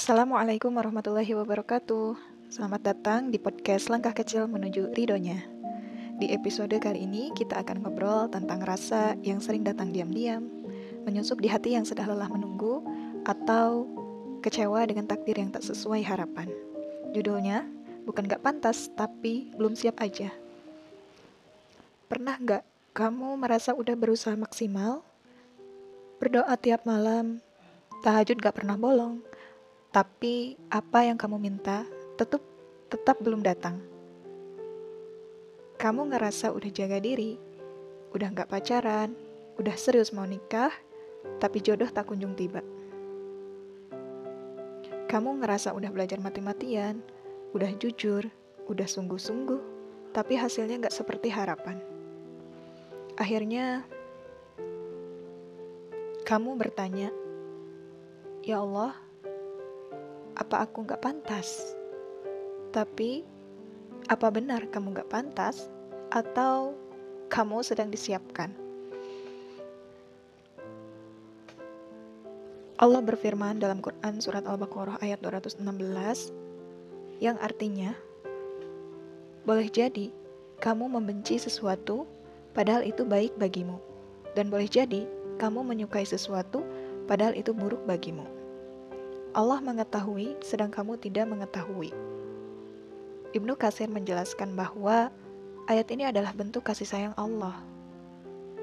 Assalamualaikum warahmatullahi wabarakatuh. Selamat datang di podcast Langkah Kecil Menuju Ridhonya. Di episode kali ini kita akan ngobrol tentang rasa yang sering datang diam-diam, menyusup di hati yang sudah lelah menunggu, atau kecewa dengan takdir yang tak sesuai harapan. Judulnya, bukan gak pantas, tapi belum siap aja. Pernah gak kamu merasa udah berusaha maksimal? Berdoa tiap malam, tahajud gak pernah bolong, tapi apa yang kamu minta tetap belum datang. Kamu ngerasa udah jaga diri, udah gak pacaran, udah serius mau nikah, tapi jodoh tak kunjung tiba. Kamu ngerasa udah belajar mati-matian, udah jujur, udah sungguh-sungguh, tapi hasilnya gak seperti harapan. Akhirnya, kamu bertanya, "Ya Allah, apa aku gak pantas?" Tapi, apa benar kamu gak pantas? Atau kamu sedang disiapkan? Allah berfirman dalam Quran surat Al-Baqarah ayat 216, yang artinya, boleh jadi kamu membenci sesuatu padahal itu baik bagimu, dan boleh jadi kamu menyukai sesuatu padahal itu buruk bagimu. Allah mengetahui sedang kamu tidak mengetahui. Ibnu Katsir menjelaskan bahwa ayat ini adalah bentuk kasih sayang Allah.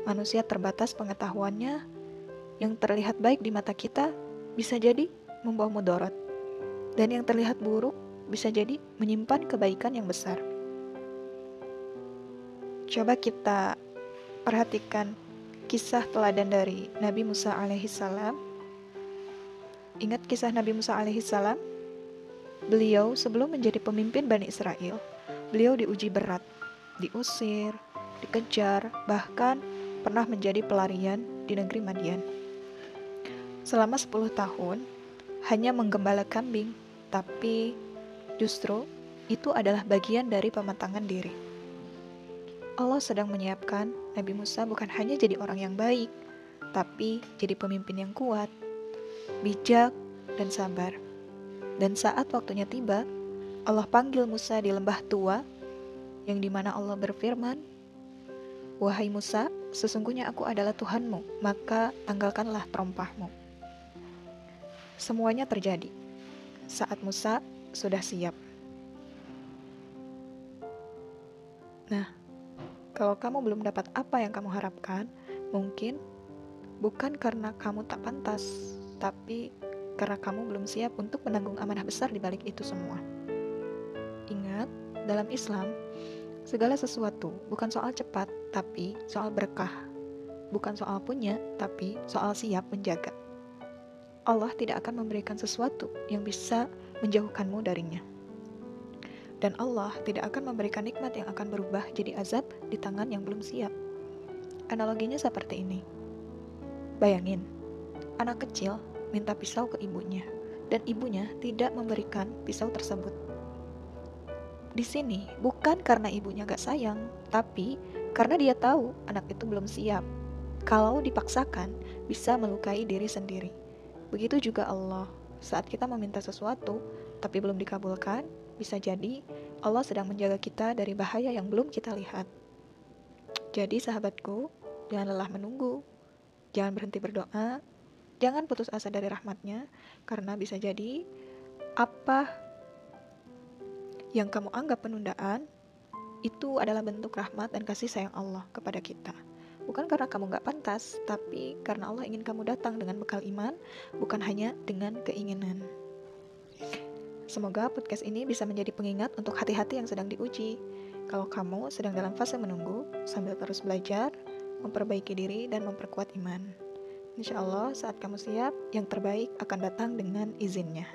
Manusia terbatas pengetahuannya, yang terlihat baik di mata kita bisa jadi membawa mudarat, dan yang terlihat buruk bisa jadi menyimpan kebaikan yang besar. Coba kita perhatikan kisah teladan dari Nabi Musa alaihissalam. Ingat kisah Nabi Musa alaihissalam? Beliau sebelum menjadi pemimpin Bani Israel, beliau diuji berat, diusir, dikejar, bahkan pernah menjadi pelarian di negeri Madian. Selama 10 tahun, hanya menggembala kambing, tapi justru itu adalah bagian dari pematangan diri. Allah sedang menyiapkan Nabi Musa bukan hanya jadi orang yang baik, tapi jadi pemimpin yang kuat, bijak, dan sabar. Dan saat waktunya tiba, Allah panggil Musa di lembah tua, yang dimana Allah berfirman, "Wahai Musa, sesungguhnya aku adalah Tuhanmu, maka tanggalkanlah terompahmu." Semuanya terjadi saat Musa sudah siap. Nah, kalau kamu belum dapat apa yang kamu harapkan, mungkin bukan karena kamu tak pantas, tapi karena kamu belum siap untuk menanggung amanah besar di balik itu semua. Ingat, dalam Islam, segala sesuatu bukan soal cepat, tapi soal berkah. Bukan soal punya, tapi soal siap menjaga. Allah tidak akan memberikan sesuatu yang bisa menjauhkanmu darinya. Dan Allah tidak akan memberikan nikmat yang akan berubah jadi azab di tangan yang belum siap. Analoginya seperti ini. Bayangin, anak kecil minta pisau ke ibunya, dan ibunya tidak memberikan pisau tersebut. Di sini bukan karena ibunya gak sayang, tapi karena dia tahu anak itu belum siap. Kalau dipaksakan, bisa melukai diri sendiri. Begitu juga Allah, saat kita meminta sesuatu, tapi belum dikabulkan, bisa jadi Allah sedang menjaga kita dari bahaya yang belum kita lihat. Jadi sahabatku, jangan lelah menunggu, jangan berhenti berdoa, jangan putus asa dari rahmatnya, karena bisa jadi apa yang kamu anggap penundaan, itu adalah bentuk rahmat dan kasih sayang Allah kepada kita. Bukan karena kamu gak pantas, tapi karena Allah ingin kamu datang dengan bekal iman, bukan hanya dengan keinginan. Semoga podcast ini bisa menjadi pengingat untuk hati-hati yang sedang diuji. Kalau kamu sedang dalam fase menunggu, sambil terus belajar, memperbaiki diri, dan memperkuat iman. Insya Allah saat kamu siap, yang terbaik akan datang dengan izinnya.